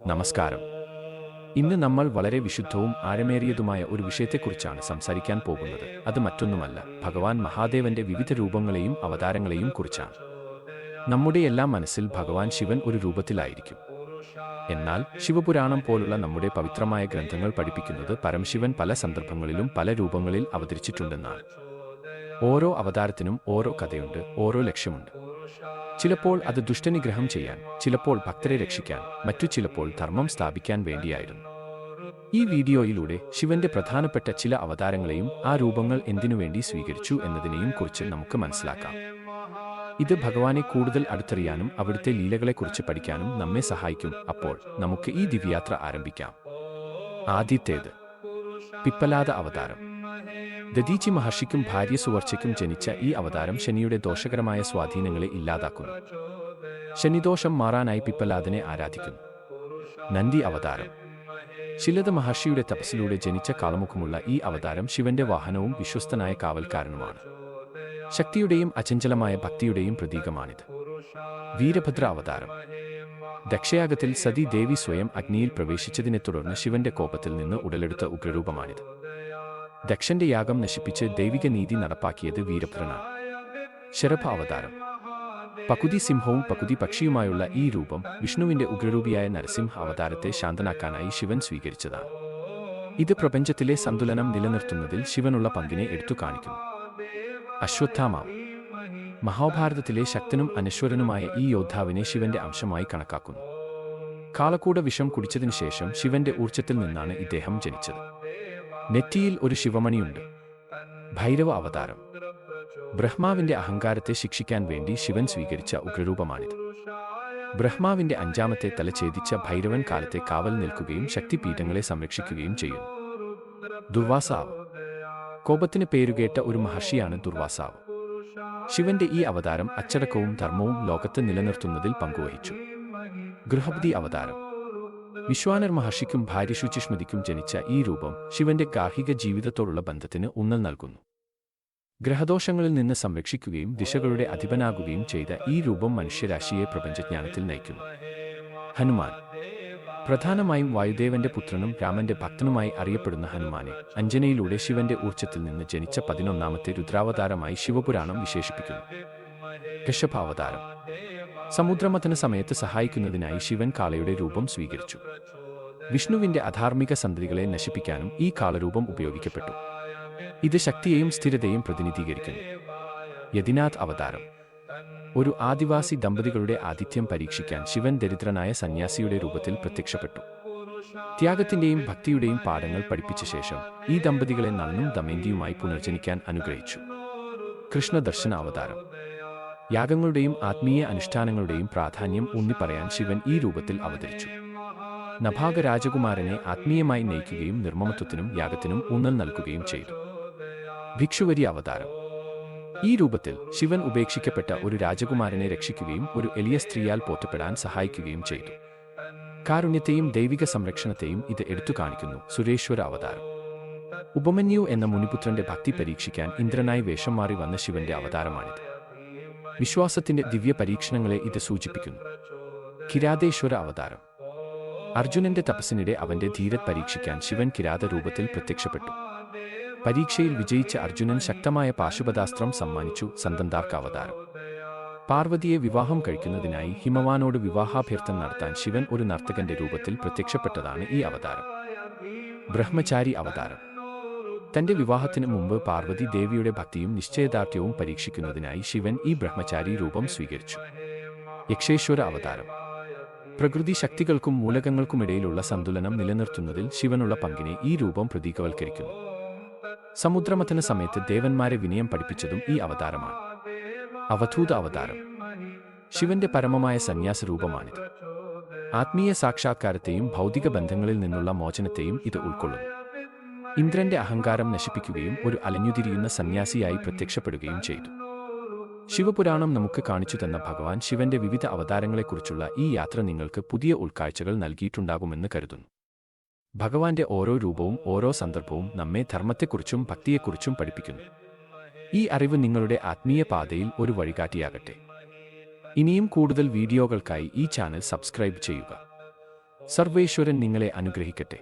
നമസ്കാരം. ഇന്ന് നമ്മൾ വളരെ വിശുദ്ധവും ആഴമേറിയതുമായ ഒരു വിഷയത്തെക്കുറിച്ചാണ് സംസാരിക്കാൻ പോകുന്നത്. അത് മറ്റൊന്നുമല്ല, ഭഗവാൻ മഹാദേവന്റെ വിവിധ രൂപങ്ങളെയും അവതാരങ്ങളെയും കുറിച്ചാണ്. നമ്മുടെ എല്ലാം മനസ്സിൽ ഭഗവാൻ ശിവൻ ഒരു രൂപത്തിലായിരിക്കും. എന്നാൽ ശിവപുരാണം പോലുള്ള നമ്മുടെ പവിത്രമായ ഗ്രന്ഥങ്ങൾ പഠിപ്പിക്കുന്നത് പരമശിവൻ പല സന്ദർഭങ്ങളിലും പല രൂപങ്ങളിൽ അവതരിച്ചിട്ടുണ്ടെന്നാണ്. ഓരോ അവതാരത്തിനും ഓരോ കഥയുണ്ട്, ഓരോ ലക്ഷ്യമുണ്ട്. ചിലപ്പോൾ അത് ദുഷ്ടനിഗ്രഹം ചെയ്യാൻ, ചിലപ്പോൾ ഭക്തരെ രക്ഷിക്കാൻ, മറ്റു ചിലപ്പോൾ ധർമ്മം സ്ഥാപിക്കാൻ വേണ്ടിയായിരുന്നു. ഈ വീഡിയോയിലൂടെ ശിവന്റെ പ്രധാനപ്പെട്ട ചില അവതാരങ്ങളെയും ആ രൂപങ്ങൾ എന്തിനുവേണ്ടി സ്വീകരിച്ചു എന്നതിനെയും കുറിച്ച് നമുക്ക് മനസ്സിലാക്കാം. ഇത് ഭഗവാനെ കൂടുതൽ അടുത്തറിയാനും അവിടുത്തെ ലീലകളെക്കുറിച്ച് പഠിക്കാനും നമ്മെ സഹായിക്കും. അപ്പോൾ നമുക്ക് ഈ ദിവ്യയാത്ര ആരംഭിക്കാം. ആദ്യത്തേത് പിപ്പലാദ അവതാരം. ദദീചി മഹർഷിക്കും ഭാര്യ സുവർച്ചയ്ക്കും ജനിച്ച ഈ അവതാരം ശനിയുടെ ദോഷകരമായ സ്വാധീനങ്ങളെ ഇല്ലാതാക്കുന്നു. ശനിദോഷം മാറാനായി പിപ്പലാദനെ ആരാധിക്കുന്നു. നന്ദി അവതാരം. ശിലദ മഹർഷിയുടെ തപസ്സിലൂടെ ജനിച്ച കാളമുഖമുള്ള ഈ അവതാരം ശിവന്റെ വാഹനവും വിശ്വസ്തനായ കാവൽക്കാരനുമാണ്. ശക്തിയുടെയും അചഞ്ചലമായ ഭക്തിയുടെയും പ്രതീകമാണിത്. വീരഭദ്ര അവതാരം. ദക്ഷയാഗത്തിൽ സതി ദേവി സ്വയം അഗ്നിയിൽ പ്രവേശിച്ചതിനെ തുടർന്ന് ശിവന്റെ കോപത്തിൽ നിന്ന് ഉടലെടുത്ത ഉഗ്രരൂപമാണിത്. ദക്ഷന്റെ യാഗം നശിപ്പിച്ച് ദൈവിക നീതി നടപ്പാക്കിയത് വീരഭദ്രനാണ്. ശരഭ അവതാരം. പകുതി സിംഹവും പകുതി പക്ഷിയുമായുള്ള ഈ രൂപം വിഷ്ണുവിന്റെ ഉഗ്രരൂപിയായ നരസിംഹ അവതാരത്തെ ശാന്തനാക്കാനായി ശിവൻ സ്വീകരിച്ചതാണ്. ഇത് പ്രപഞ്ചത്തിലെ സന്തുലനം നിലനിർത്തുന്നതിൽ ശിവനുള്ള പങ്കിനെ എടുത്തു കാണിക്കുന്നു. അശ്വത്ഥാമാവ്. മഹാഭാരതത്തിലെ ശക്തനും അനശ്വരനുമായ ഈ യോദ്ധാവിനെ ശിവന്റെ അംശമായി കണക്കാക്കുന്നു. കാളക്കൂട വിഷം കുടിച്ചതിനു ശേഷം ശിവന്റെ ഊർജ്ജത്തിൽ നിന്നാണ് ഇദ്ദേഹം ജനിച്ചത്. നെറ്റിയിൽ ഒരു ശിവമണിയുണ്ട്. ഭൈരവ അവതാരം. ബ്രഹ്മാവിന്റെ അഹങ്കാരത്തെ ശിക്ഷിക്കാൻ വേണ്ടി ശിവൻ സ്വീകരിച്ച ഉഗ്രരൂപമാണിത്. ബ്രഹ്മാവിന്റെ അഞ്ചാമത്തെ തല ഛേദിച്ച ഭൈരവൻ കാലത്തെ കാവൽ നിൽക്കുകയും ശക്തിപീഠങ്ങളെ സംരക്ഷിക്കുകയും ചെയ്യുന്നു. ദുർവാസാവ്. കോപത്തിന് പേരുകേട്ട ഒരു മഹർഷിയാണ് ദുർവാസാവ്. ശിവന്റെ ഈ അവതാരം അച്ചടക്കവും ധർമ്മവും ലോകത്ത് നിലനിർത്തുന്നതിൽ പങ്കുവഹിച്ചു. ഗൃഹപതി അവതാരം. വിശ്വാനർ മഹർഷിക്കും ഭാര്യ ശുചിഷ്മതിക്കും ജനിച്ച ഈ രൂപം ശിവന്റെ ഗാർഹിക ജീവിതത്തോടുള്ള ബന്ധത്തിന് ഊന്നൽ നൽകുന്നു. ഗ്രഹദോഷങ്ങളിൽ നിന്ന് സംരക്ഷിക്കുകയും ദിശകളുടെ അധിപനാകുകയും ചെയ്ത ഈ രൂപം മനുഷ്യരാശിയെ പ്രപഞ്ചജ്ഞാനത്തിൽ നയിക്കുന്നു. ഹനുമാൻ. പ്രധാനമായും വായുദേവന്റെ പുത്രനും രാമന്റെ ഭക്തനുമായി അറിയപ്പെടുന്ന ഹനുമാനെ അഞ്ജനയിലൂടെ ശിവന്റെ ഊർജ്ജത്തിൽ നിന്ന് ജനിച്ച 11ാമത്തെ രുദ്രാവതാരമായി ശിവപുരാണം വിശേഷിപ്പിക്കുന്നു. കശ്യപ അവതാരം. സമുദ്രമഥന സമയത്ത് സഹായിക്കുന്നതിനായി ശിവൻ കാളയുടെ രൂപം സ്വീകരിച്ചു. വിഷ്ണുവിന്റെ അധാർമിക സന്തതികളെ നശിപ്പിക്കാനും ഈ കാളരൂപം ഉപയോഗിക്കപ്പെട്ടു. ഇത് ശക്തിയെയും സ്ഥിരതയും പ്രതിനിധീകരിക്കുന്നു. യതിനാഥ് അവതാരം. ഒരു ആദിവാസി ദമ്പതികളുടെ ആതിഥ്യം പരീക്ഷിക്കാൻ ശിവൻ ദരിദ്രനായ സന്യാസിയുടെ രൂപത്തിൽ പ്രത്യക്ഷപ്പെട്ടു. ത്യാഗത്തിന്റെയും ഭക്തിയുടെയും പാഠങ്ങൾ പഠിപ്പിച്ച ശേഷം ഈ ദമ്പതികളെ നളനും ദമയന്തിയുമായി പുനർജനിക്കാൻ അനുഗ്രഹിച്ചു. കൃഷ്ണദർശന അവതാരം. യാഗങ്ങളുടെയും ആത്മീയ അനുഷ്ഠാനങ്ങളുടെയും പ്രാധാന്യം ഊന്നിപ്പറയാൻ ശിവൻ ഈ രൂപത്തിൽ അവതരിച്ചു. നഭാഗ രാജകുമാരനെ ആത്മീയമായി നയിക്കുകയും നിർമ്മമത്വത്തിനും യാഗത്തിനും ഊന്നൽ നൽകുകയും ചെയ്തു. ഭിക്ഷുവരി അവതാരം. ഈ രൂപത്തിൽ ശിവൻ ഉപേക്ഷിക്കപ്പെട്ട ഒരു രാജകുമാരനെ രക്ഷിക്കുകയും ഒരു എളിയ സ്ത്രീയാൽ പോറ്റപ്പെടാൻ സഹായിക്കുകയും ചെയ്തു. കാരുണ്യത്തെയും ദൈവിക സംരക്ഷണത്തെയും ഇത് എടുത്തു കാണിക്കുന്നു. സുരേശ്വര അവതാരം. ഉപമന്യു എന്ന മുനിപുത്രന്റെ ഭക്തി പരീക്ഷിക്കാൻ ഇന്ദ്രനായി വേഷം മാറി വന്ന ശിവന്റെ അവതാരമാണിത്. വിശ്വാസത്തിന്റെ ദിവ്യ പരീക്ഷണങ്ങളെ ഇത് സൂചിപ്പിക്കുന്നു. കിരാതേശ്വര അവതാരം. അർജുനന്റെ തപസ്സിനിടെ അവന്റെ ധീരത പരീക്ഷിക്കാൻ ശിവൻ കിരാത രൂപത്തിൽ പ്രത്യക്ഷപ്പെട്ടു. പരീക്ഷയിൽ വിജയിച്ച അർജുനൻ ശക്തമായ പാശുപതാസ്ത്രം സമ്മാനിച്ചു. സന്തന്താർക്ക് അവതാരം. പാർവതിയെ വിവാഹം കഴിക്കുന്നതിനായി ഹിമവാനോട് വിവാഹാഭ്യർത്ഥന നടത്താൻ ശിവൻ ഒരു നർത്തകന്റെ രൂപത്തിൽ പ്രത്യക്ഷപ്പെട്ടതാണ് ഈ അവതാരം. ബ്രഹ്മചാരി അവതാരം. തന്റെ വിവാഹത്തിന് മുമ്പ് പാർവതി ദേവിയുടെ ഭക്തിയും നിശ്ചയദാർഢ്യവും പരീക്ഷിക്കുന്നതിനായി ശിവൻ ഈ ബ്രഹ്മചാരി രൂപം സ്വീകരിച്ചു. യക്ഷേശ്വര അവതാരം. പ്രകൃതി ശക്തികൾക്കും മൂലകങ്ങൾക്കുമിടയിലുള്ള സന്തുലനം നിലനിർത്തുന്നതിൽ ശിവനുള്ള പങ്കിനെ ഈ രൂപം പ്രതീകവൽക്കരിക്കുന്നു. സമുദ്രമഥന സമയത്ത് ദേവന്മാരെ വിനയം പഠിപ്പിച്ചതും ഈ അവതാരമാണ്. അവധൂത അവതാരം. ശിവന്റെ പരമമായ സന്യാസ രൂപമാണിത്. ആത്മീയ സാക്ഷാത്കാരത്തെയും ഭൗതിക ബന്ധങ്ങളിൽ നിന്നുള്ള മോചനത്തെയും ഇത് ഉൾക്കൊള്ളുന്നു. ഇന്ദ്രന്റെ അഹങ്കാരം നശിപ്പിക്കുകയും ഒരു അലഞ്ഞുതിരിയുന്ന സന്യാസിയായി പ്രത്യക്ഷപ്പെടുകയും ചെയ്തു. ശിവപുരാണം നമുക്ക് കാണിച്ചു തന്ന ഭഗവാൻ ശിവന്റെ വിവിധ അവതാരങ്ങളെക്കുറിച്ചുള്ള ഈ യാത്ര നിങ്ങൾക്ക് പുതിയ ഉൾക്കാഴ്ചകൾ നൽകിയിട്ടുണ്ടാകുമെന്ന് കരുതുന്നു. ഭഗവാന്റെ ഓരോ രൂപവും ഓരോ സന്ദർഭവും നമ്മെ ധർമ്മത്തെക്കുറിച്ചും ഭക്തിയെക്കുറിച്ചും പഠിപ്പിക്കുന്നു. ഈ അറിവ് നിങ്ങളുടെ ആത്മീയ പാതയിൽ ഒരു വഴികാട്ടിയാകട്ടെ. ഇനിയും കൂടുതൽ വീഡിയോകൾക്കായി ഈ ചാനൽ സബ്സ്ക്രൈബ് ചെയ്യുക. സർവേശ്വരൻ നിങ്ങളെ അനുഗ്രഹിക്കട്ടെ.